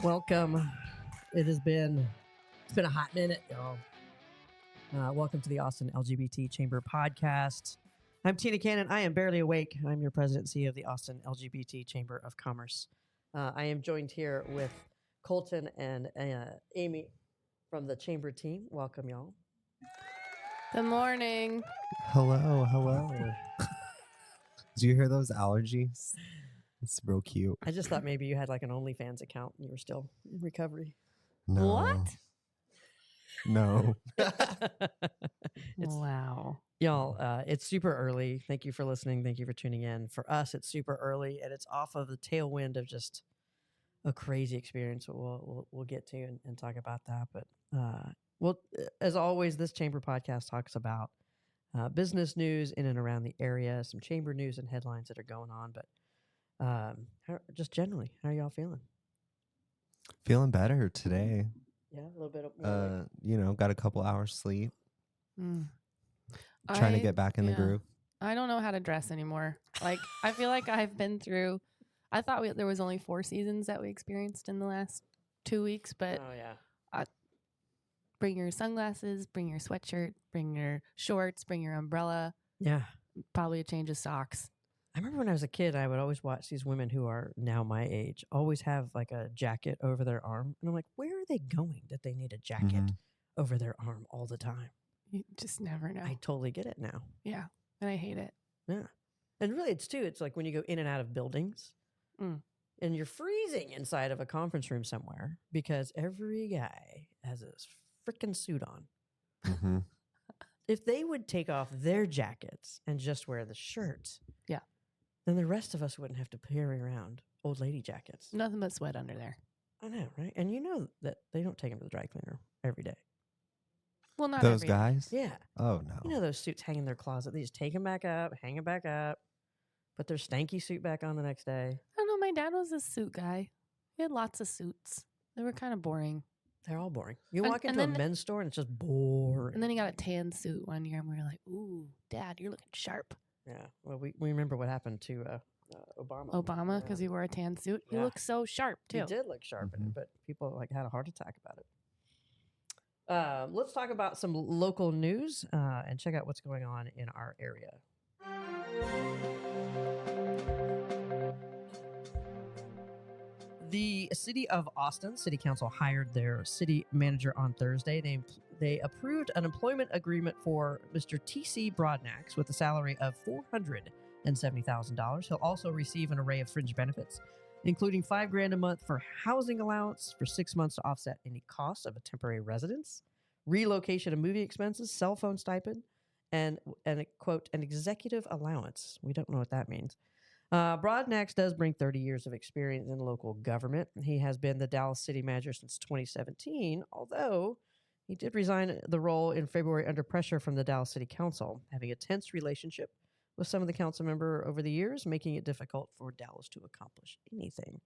Welcome. It's been a hot minute, y'all. Welcome to the Austin LGBT Chamber podcast. I'm Tina Cannon. I am barely awake. I'm your president and CEO of the Austin LGBT Chamber of Commerce. I am joined here with Colton and Amy from the chamber team. Welcome, y'all. Good morning. Hello. Do you hear those allergies? It's real cute. I just thought maybe you had like an OnlyFans account and you were still in recovery. No. What? No. Wow. Y'all, it's super early. Thank you for listening. Thank you for tuning in. For us, it's super early, and it's off of the tailwind of just a crazy experience. We'll get to and talk about that. But as always, this chamber podcast talks about business news in and around the area, some chamber news and headlines that are going on. But just generally, how are y'all feeling? Feeling better today. Yeah, a little bit of Got a couple hours sleep. Mm. Trying to get back in the groove. I don't know how to dress anymore. Like, I feel like I've been through, I thought there was only 4 seasons that we experienced in the last 2 weeks, but bring your sunglasses, bring your sweatshirt, bring your shorts, bring your umbrella. Yeah. Probably a change of socks. I remember when I was a kid, I would always watch these women who are now my age always have like a jacket over their arm. And I'm like, where are they going that they need a jacket over their arm all the time? You just never know. I totally get it now. Yeah. And I hate it. Yeah. And really, it's like when you go in and out of buildings and you're freezing inside of a conference room somewhere because every guy has a freaking suit on. Mm-hmm. If they would take off their jackets and just wear the shirts, then the rest of us wouldn't have to carry around old lady jackets. Nothing but sweat under there. I know, right? And you know that they don't take them to the dry cleaner every day. Well, not those every day. guys? Yeah. Oh, no. You know those suits hang in their closet. They just take them back up, hang them back up, put their stanky suit back on the next day. I don't know. My dad was a suit guy. He had lots of suits. They were kind of boring. They're all boring. You walk into a men's store and it's just boring. And then he got a tan suit one year and we were like, ooh, Dad, you're looking sharp. Yeah. Well, we remember what happened to Obama. Obama, because he wore a tan suit. He looked so sharp, too. He did look sharp in it, but people had a heart attack about it. Let's talk about some local news and check out what's going on in our area. The city of Austin City Council hired their city manager on Thursday. They approved an employment agreement for Mr. T.C. Broadnax with a salary of $470,000. He'll also receive an array of fringe benefits, including $5,000 a month for housing allowance for 6 months to offset any costs of a temporary residence, relocation and moving expenses, cell phone stipend, and quote, an executive allowance. We don't know what that means. Broadnax does bring 30 years of experience in local government. He has been the Dallas city manager since 2017, although he did resign the role in February under pressure from the Dallas City Council, having a tense relationship with some of the council member over the years, making it difficult for Dallas to accomplish anything.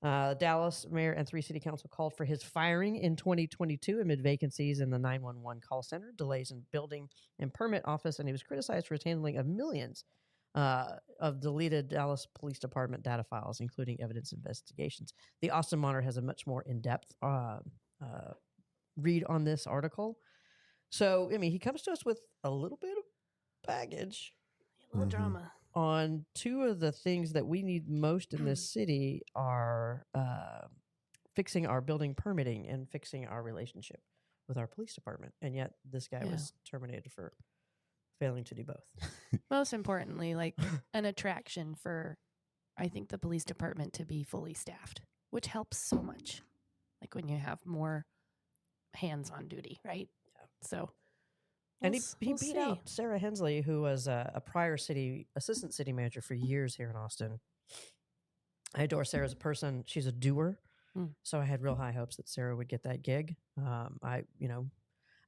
Dallas mayor and 3 city council called for his firing in 2022 amid vacancies in the 911 call center, delays in building and permit office, and he was criticized for his handling of millions of deleted Dallas Police Department data files, including evidence investigations. The Austin Monitor has a much more in-depth read on this article. So, I mean, he comes to us with a little bit of baggage. A little drama. On 2 of the things that we need most in this city are fixing our building permitting and fixing our relationship with our police department. And yet this guy was terminated for failing to do both. Most importantly, like an attraction for, I think, the police department to be fully staffed, which helps so much. Like when you have more hands on duty, right? Yeah. So. And he beat out Sarah Hensley, who was a prior assistant city manager for years here in Austin. I adore Sarah as a person. She's a doer. So I had real high hopes that Sarah would get that gig.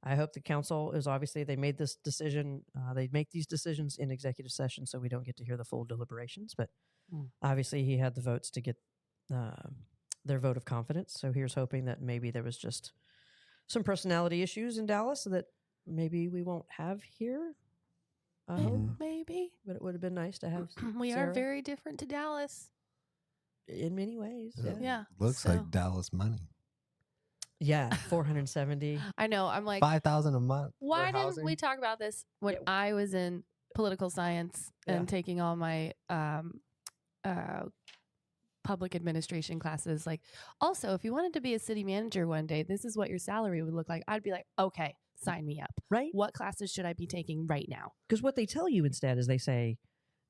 I hope the council is obviously, they made this decision. They make these decisions in executive session, so we don't get to hear the full deliberations. But obviously he had the votes to get their vote of confidence. So here's hoping that maybe there was just some personality issues in Dallas that maybe we won't have here. Maybe. But it would have been nice to have We Sarah. are very different to Dallas. in many ways. Yeah. Looks So- like Dallas money. Yeah, 470. I know. I'm like, 5,000 a month. for why didn't housing? we talk about this when Yeah. I was in political science and Yeah. taking all my public administration classes? Like, also, if you wanted to be a city manager one day, this is what your salary would look like. I'd be like, okay, sign me up. Right? What classes should I be taking right now? Because what they tell you instead is they say,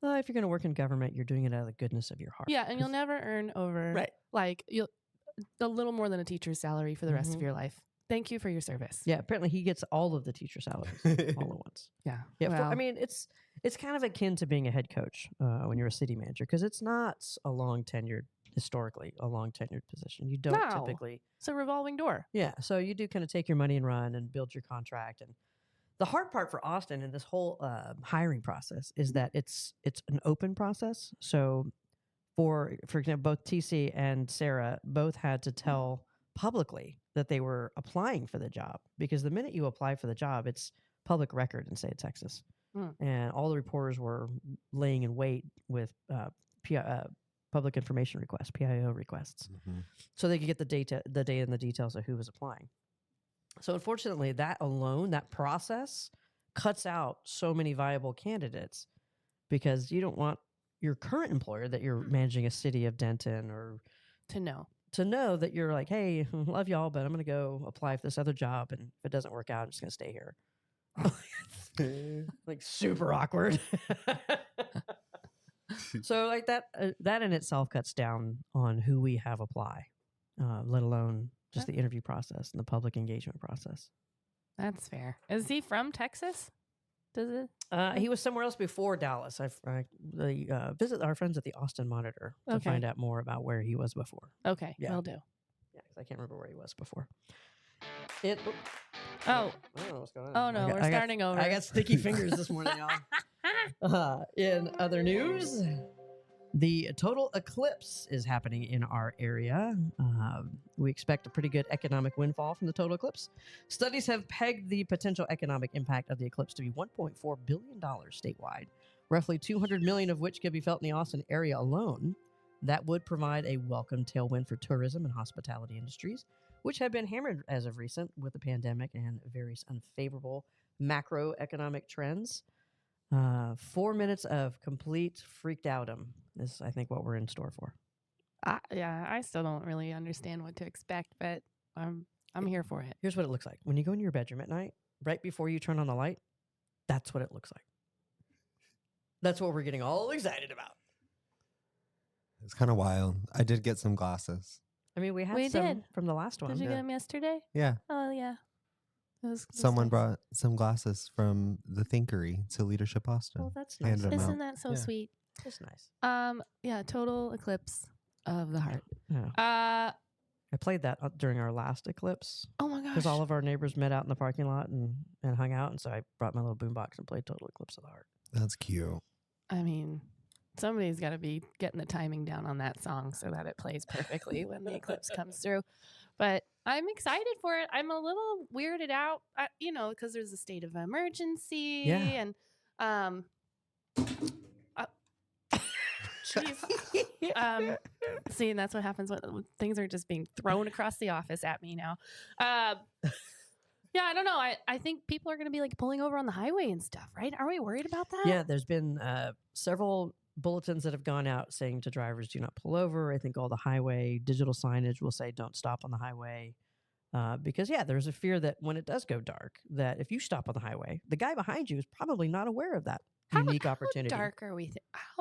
oh, if you're going to work in government, you're doing it out of the goodness of your heart. Yeah, and you'll 'Cause- never earn over Right. like you'll a little more than a teacher's salary for the rest of Mhm. your life. Thank you for your service. Yeah, apparently he gets all of the teacher salaries all at once. Yeah. Yeah, Well, I mean, it's kind of akin to being a head coach when you're a city manager because it's not historically a long tenured position. You don't No. typically. it's a revolving door. Yeah, so you do kind of take your money and run and build your contract. And the hard part for Austin in this whole hiring process is that it's an open process. So for example, both TC and Sarah both had to tell publicly that they were applying for the job because the minute you apply for the job, it's public record in the state of Texas. And all the reporters were laying in wait with public information requests, PIO requests, Mhm. so they could get the data and the details of who was applying. So unfortunately, that process cuts out so many viable candidates because you don't want your current employer that you're managing a city of Denton or To know. to know that you're like, hey, love y'all, but I'm going to go apply for this other job. And if it doesn't work out, I'm just going to stay here. Like super awkward. So like that in itself cuts down on who we have apply, let alone just the interview process and the public engagement process. That's fair. Is he from Texas? Does it? He was somewhere else before Dallas. Visit our friends at the Austin Monitor to Okay. find out more about where he was before. Okay, Yeah. will do. Yeah, 'cause I can't remember where he was before. Oh, I don't know what's going on. oh no, we're starting over. I got sticky fingers this morning, y'all. In other news, the total eclipse is happening in our area. We expect a pretty good economic windfall from the total eclipse. Studies have pegged the potential economic impact of the eclipse to be $1.4 billion statewide, roughly $200 million of which could be felt in the Austin area alone. That would provide a welcome tailwind for tourism and hospitality industries, which have been hammered as of recent with the pandemic and various unfavorable macroeconomic trends. 4 minutes of complete freaked outum is, I think, what we're in store for. Yeah, I still don't really understand what to expect, but I'm here for it. Here's what it looks like. When you go into your bedroom at night, right before you turn on the light, that's what it looks like. That's what we're getting all excited about. It's kind of wild. I did get some glasses. I mean, we had We some did. from the last one. Did you Yeah. get them yesterday? Yeah. Oh yeah. It was Someone nice. brought some glasses from the Thinkery to Leadership Austin. Well, that's nice. Handed 'em Isn't out. that so Yeah. sweet? That's nice. Yeah, total eclipse of the heart. Yeah. I played that during our last eclipse Oh my gosh. because all of our neighbors met out in the parking lot and hung out. And so I brought my little boombox and played Total Eclipse of the Heart. That's cute. I mean, somebody's got to be getting the timing down on that song so that it plays perfectly when the eclipse comes through. But I'm excited for it. I'm a little weirded out, because there's a state of emergency. Yeah. And, jeez. See, and that's what happens when things are just being thrown across the office at me now. Yeah, I don't know. I think people are going to be like pulling over on the highway and stuff, right? Are we worried about that? Yeah, there's been several bulletins that have gone out saying to drivers, do not pull over. I think all the highway digital signage will say don't stop on the highway. Because, there's a fear that when it does go dark, that if you stop on the highway, the guy behind you is probably not aware of that unique opportunity. How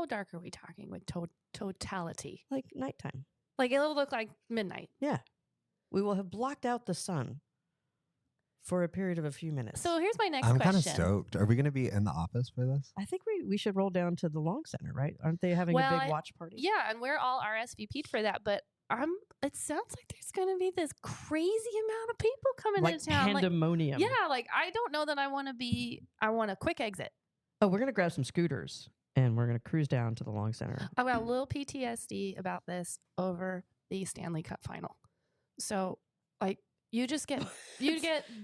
dark are we talking with totality? Like nighttime. Like it'll look like midnight. Yeah. We will have blocked out the sun for a period of a few minutes. So here's my next I'm question. kind of stoked. Are we going to be in the office for this? I think we should roll down to the Long Center, right? Aren't they having a big watch party? Yeah, and we're all RSVP'd for that, but it sounds like there's going to be this crazy amount of people coming Like into town. pandemonium. I don't know that I want a quick exit. Oh, we're going to grab some scooters and we're going to cruise down to the Long Center. I've got a little PTSD about this over the Stanley Cup final. So, you just get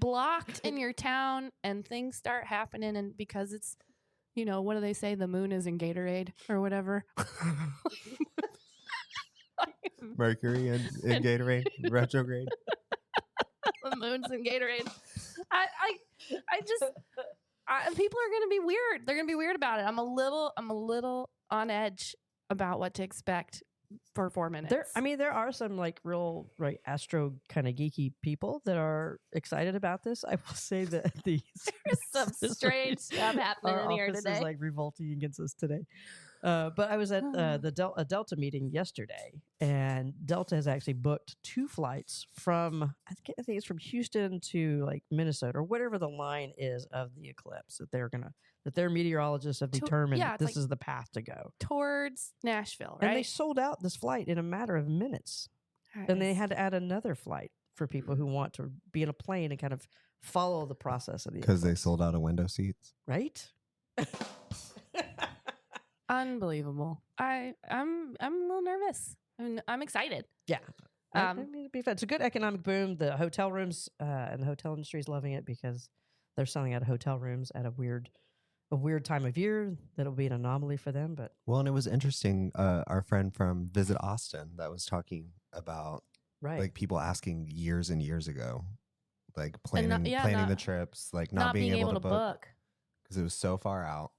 blocked in your town and things start happening, and because it's, what do they say? The moon is in Gatorade or whatever. Mercury and Gatorade retrograde. The moon's in Gatorade. People are going to be weird. They're going to be weird about it. I'm a little on edge about what to expect for 4 minutes. There are some like real astro kind of geeky people that are excited about this. I will say that There's some strange stuff happening in here today. Is like revolting against us today. But I was at a Delta meeting yesterday, and Delta has actually booked 2 flights from I think it's from Houston to like Minnesota or whatever the line is of the eclipse that their meteorologists have determined this is the path to go towards Nashville, right? And they sold out this flight in a matter of minutes, and they had to add another flight for people who want to be in a plane and kind of follow the process of the because they sold out of window seats, right? Unbelievable. I'm a little nervous. I'm excited. Yeah. I mean, it'd be fun. It's a good economic boom. The hotel rooms and the hotel industry is loving it because they're selling out of hotel rooms at a weird time of year. That'll be an anomaly for them. But and it was interesting. Our friend from Visit Austin that was talking about like people asking years and years ago, like planning the trips, like not being able to book because it was so far out.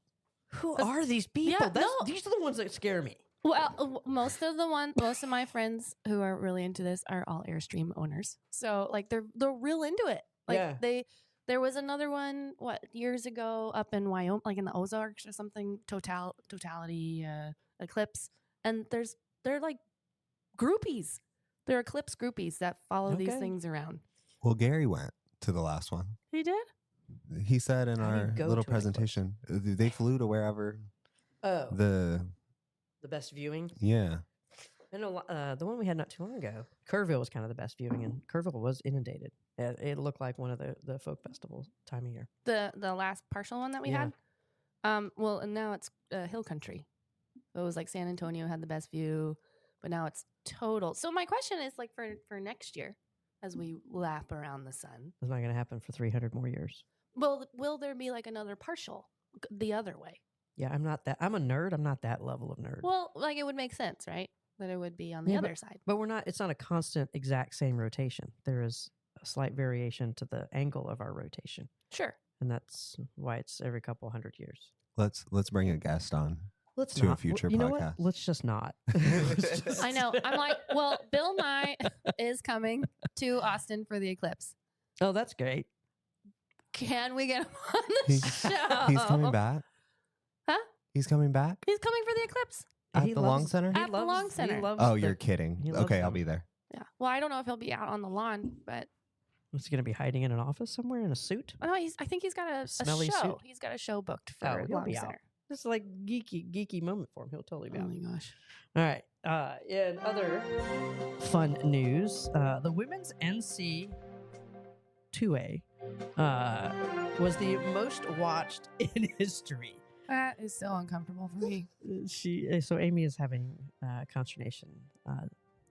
Who are these people? These are the ones that scare me. Well, most of my friends who are really into this are all Airstream owners. So like they're real into it. Like there was another one years ago up in Wyoming, like in the Ozarks or something. Totality Eclipse, and they're like groupies. They're Eclipse groupies that follow these things around. Well, Gary went to the last one. He did. He said in our little presentation, they flew to wherever. Oh, the best viewing. Yeah, I know the one we had not too long ago. Kerrville was kind of the best viewing, and Kerrville was inundated. It looked like one of the folk festival time of year. The last partial one that we had. Well, and now it's Hill Country. It was like San Antonio had the best view, but now it's total. So my question is like for next year, as we lap around the sun, it's not going to happen for 300 more years. Well, will there be like another partial the other way? Yeah, I'm not that. I'm a nerd. I'm not that level of nerd. Well, like it would make sense, right? That it would be on the other side. But we're not. It's not a constant, exact same rotation. There is a slight variation to the angle of our rotation. Sure. And that's why it's every couple 100 years. Let's bring a guest on. Let's to not. A future you know podcast. What? Let's just not. I know. I'm like, well, Bill Nye is coming to Austin for the eclipse. Oh, that's great. Can we get him on the show? He's coming back. Huh? He's coming back? He's coming for the eclipse. At the Long Center? At the Long Center. Oh, you're kidding. Okay, I'll be there. Yeah. Well, I don't know if he'll be out on the lawn, but... Is he going to be hiding in an office somewhere in a suit? Oh, no, I think he's got a Smelly show. suit? He's got a show booked for he'll Long be Center. out. This is like geeky moment for him. He'll totally be Oh out. my gosh. All right. In other fun news, the women's NCAA was the most watched in history. That is so uncomfortable for me. So Amy is having consternation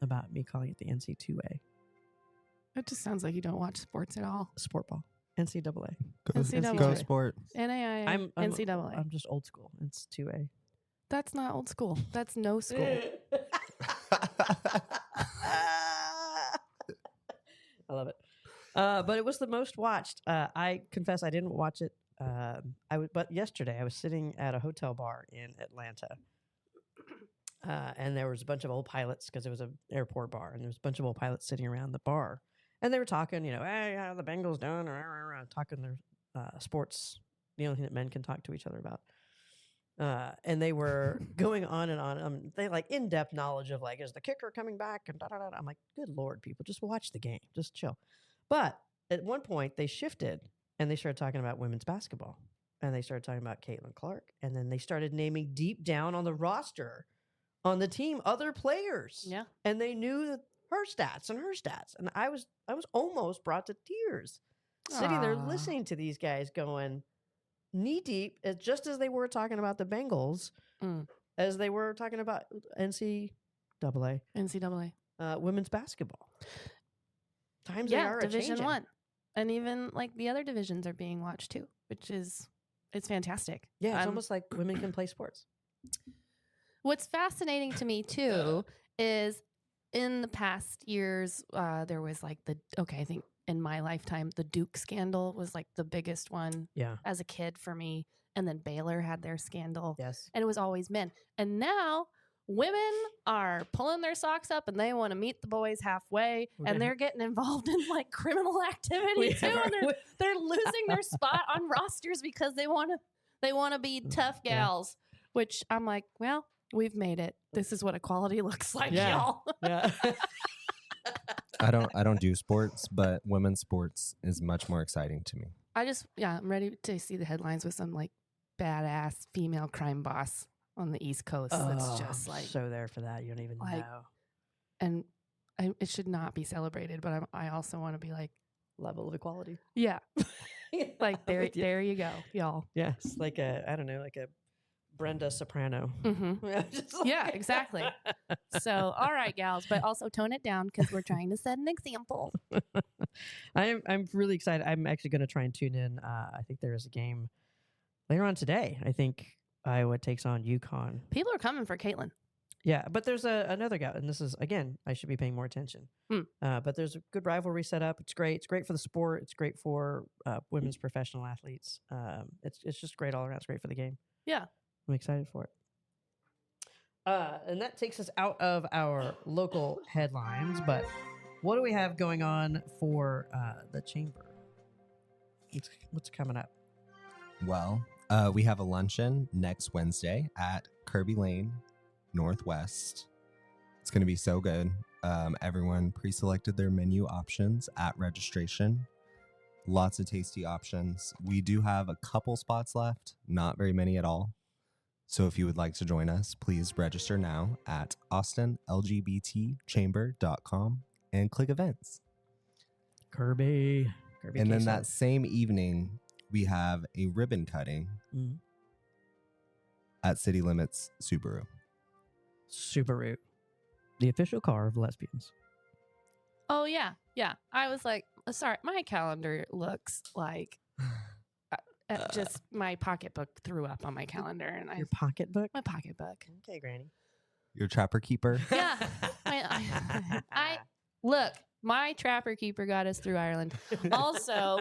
about me calling it the NC2A. It just sounds like you don't watch sports at all. Sport ball. NCAA. NCAA. Go sport. NAIA. NCAA. I'm just old school. It's 2A. That's not old school. That's no school. I love it. But it was the most watched. I confess I didn't watch it. But yesterday I was sitting at a hotel bar in Atlanta, and there was a bunch of old pilots because it was an airport bar, and there was a bunch of old pilots sitting around the bar, and they were talking, hey, how the Bengals doing, talking their sports, the only thing that men can talk to each other about. And they were going on and on. They like in-depth knowledge of like, is the kicker coming back? And I'm like, good Lord, people, just watch the game, just chill. But at one point they shifted and they started talking about women's basketball, and they started talking about Caitlin Clark, and then they started naming deep down on the roster, on the team, other players. Yeah, and they knew her stats, and I was almost brought to tears, sitting there listening to these guys going knee deep, just as they were talking about the Bengals, as they were talking about NCAA women's basketball. Times they are Division changing. 1, and even like the other divisions are being watched too, which is it's fantastic. Yeah, it's almost like women can play sports. What's fascinating to me too is in the past years, there was like I think in my lifetime, the Duke scandal was like the biggest one as a kid for me. And then Baylor had their scandal. Yes. And it was always men. And now women are pulling their socks up and they want to meet the boys halfway. And they're getting involved in like criminal activity too. And they're losing their spot on rosters because they want to be tough gals, which I'm like, well, we've made it. This is what equality looks like, y'all. Yeah. I don't do sports, but women's sports is much more exciting to me. I'm ready to see the headlines with some like badass female crime boss on the East Coast. That's just like so there for that. You don't even know. And it should not be celebrated, but I also want to be like level of equality. Yeah. Like there you go, y'all. Yes, like a Brenda Soprano. Mm-hmm. Yeah, exactly. So, all right, gals, but also tone it down because we're trying to set an example. I'm really excited. I'm actually going to try and tune in. I think there is a game later on today. I think Iowa takes on UConn. People are coming for Caitlin. Yeah, but there's another guy, and this is, again, I should be paying more attention. But there's a good rivalry set up. It's great. It's great for the sport. It's great for women's professional athletes. It's just great all around. It's great for the game. Yeah. I'm excited for it. And that takes us out of our local headlines. But what do we have going on for the chamber? What's coming up? Well, we have a luncheon next Wednesday at Kirby Lane Northwest. It's going to be so good. Everyone pre-selected their menu options at registration. Lots of tasty options. We do have a couple spots left, not very many at all. So if you would like to join us, please register now at austinlgbtchamber.com and click events. Kirby and then that same evening, we have a ribbon cutting at City Limits Subaru. Subaru, the official car of lesbians. Oh, yeah. Yeah. I was like, sorry, my calendar looks like just my pocketbook threw up on my calendar. And Your pocketbook? My pocketbook. Okay, Granny. Your trapper keeper? Yeah. Look, my trapper keeper got us through Ireland. Also,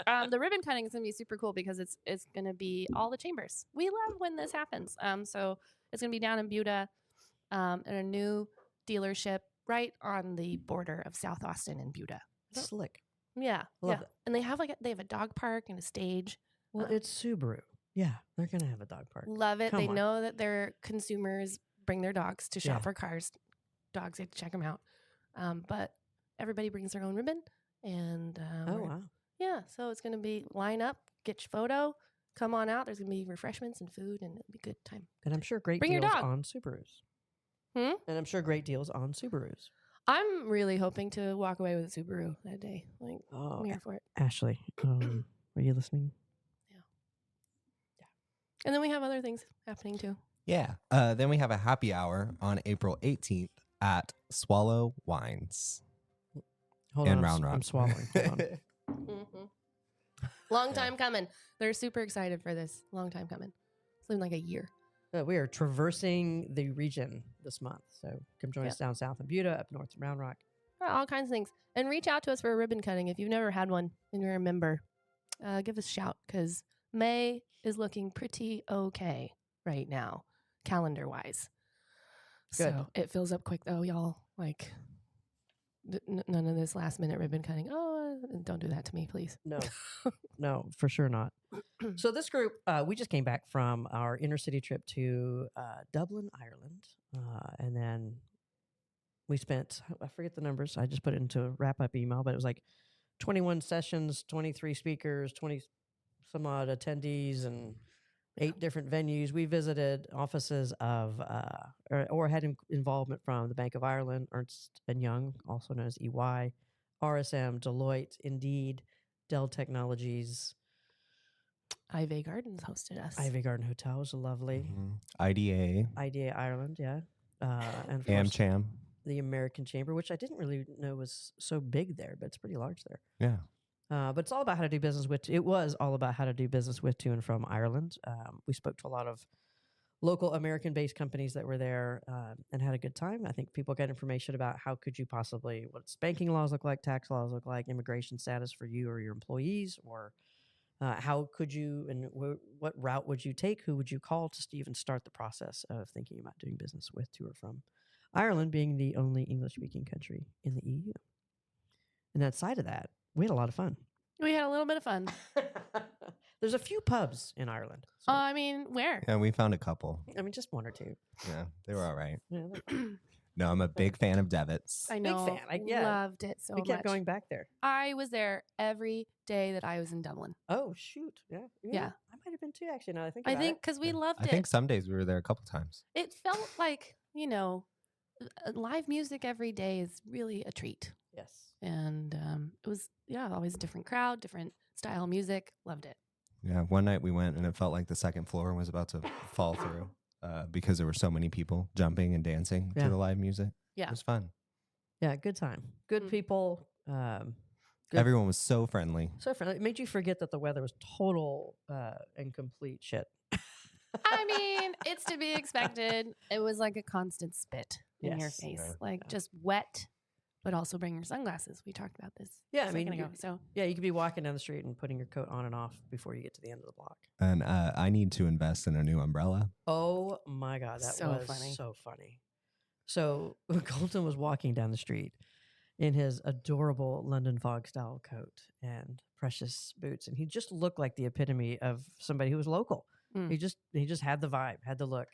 the ribbon cutting is going to be super cool because it's going to be all the chambers. We love when this happens. So it's going to be down in Buda at a new dealership right on the border of South Austin and Buda. Slick. Yeah. Love it. And they have a dog park and a stage. Well, it's Subaru. Yeah, they're going to have a dog park. Love it. They know that their consumers bring their dogs to shop for cars. Dogs, they have to check them out. But everybody brings their own ribbon. And wow. Yeah, so it's going to be line up, get your photo, come on out. There's going to be refreshments and food, and it'll be a good time. And I'm sure great deals on Subarus. And I'm sure great deals on Subarus. I'm really hoping to walk away with a Subaru that day. Like, I'm here for it. Ashley, are you listening? Yeah. And then we have other things happening too. Yeah. Then we have a happy hour on April 18th at Swallow Wines. Hold on, Round Rock. I'm swallowing. Hold on. Long time coming. They're super excited for this. Long time coming. It's been like a year. We are traversing the region this month. So come join us down south in Buda, up north in Round Rock. All kinds of things. And reach out to us for a ribbon cutting. If you've never had one and you're a member, give us a shout because May is looking pretty okay right now, calendar-wise. Good. So it fills up quick, though, y'all. Like, none of this last-minute ribbon cutting. Oh, don't do that to me, please. No, for sure not. So this group, we just came back from our inner-city trip to Dublin, Ireland. And then we spent, I forget the numbers. I just put it into a wrap-up email, but it was like 21 sessions, 23 speakers, 20-some-odd attendees, and 8 different venues. We visited offices of, or had involvement from the Bank of Ireland, Ernst & Young, also known as EY, RSM, Deloitte, Indeed, Dell Technologies. Ivy Gardens hosted us. Ivy Garden Hotel was lovely. IDA Ireland, yeah. And of AmCham. The American Chamber, which I didn't really know was so big there, but it's pretty large there. Yeah. But it's all about how to do business with. It was all about how to do business with to and from Ireland. We spoke to a lot local American-based companies that were there and had a good time. I think people got information about how could you possibly, what banking laws look like, tax laws look like, immigration status for you or your employees, or how could you and what route would you take? Who would you call to even start the process of thinking about doing business with, to, or from Ireland, being the only English-speaking country in the EU. And outside of that, we had a lot of fun. We had a little bit of fun. There's a few pubs in Ireland. So. I mean, where? Yeah, we found a couple. I mean, just one or two. Yeah, they were all right. Yeah, no, I'm a big fan of Devitt's. I know. Big fan. Yeah. Loved it so much. We kept going back there. I was there every day that I was in Dublin. Oh, shoot. Yeah. I might have been too, actually, now I think because we loved it. I think some days we were there a couple times. It felt like, live music every day is really a treat. Yes. And it was, always a different crowd, different style of music. Loved it. Yeah, one night we went and it felt like the second floor was about to fall through because there were so many people jumping and dancing to the live music. Yeah. It was fun. Yeah, good time. Good people. Everyone was so friendly. So friendly. It made you forget that the weather was total and complete shit. I mean, it's to be expected. It was like a constant spit in your face. Just wet. But also bring your sunglasses. We talked about this. Yeah, you could be walking down the street and putting your coat on and off before you get to the end of the block. And I need to invest in a new umbrella. Oh my God, that was so funny. So Colton was walking down the street in his adorable London Fog style coat and precious boots, and he just looked like the epitome of somebody who was local. He just had the vibe, had the look,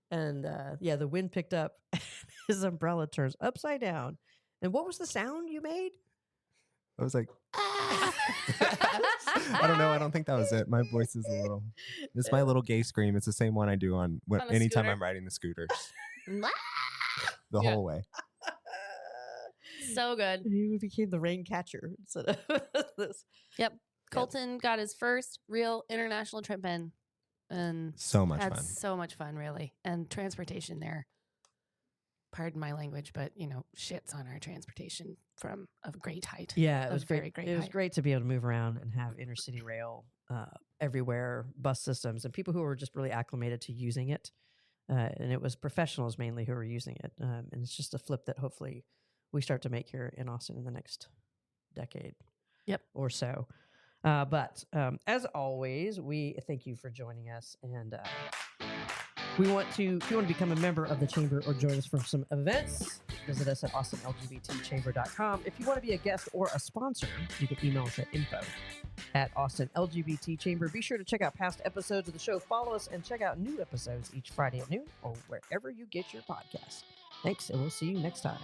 and the wind picked up. His umbrella turns upside down. And what was the sound you made? I was like, I don't know. I don't think that was it. My voice is a little. It's my little gay scream. It's the same one I do on anytime I'm riding the scooters. The whole way. So good. You became the rain catcher instead of this. Yep. Colton got his first real international trip in, and so much had fun. So much fun, really, and transportation there. Pardon my language, but shits on our transportation from a great height. Yeah, it was great. It was great to be able to move around and have intercity rail everywhere, bus systems, and people who were just really acclimated to using it. And it was professionals mainly who were using it. And it's just a flip that hopefully we start to make here in Austin in the next decade. Yep. Or so. But as always, we thank you for joining us, and if you want to become a member of the Chamber or join us for some events, visit us at austinlgbtchamber.com. If you want to be a guest or a sponsor, you can email us at info@austinlgbtchamber. Be sure to check out past episodes of the show. Follow us and check out new episodes each Friday at noon or wherever you get your podcasts. Thanks, and we'll see you next time.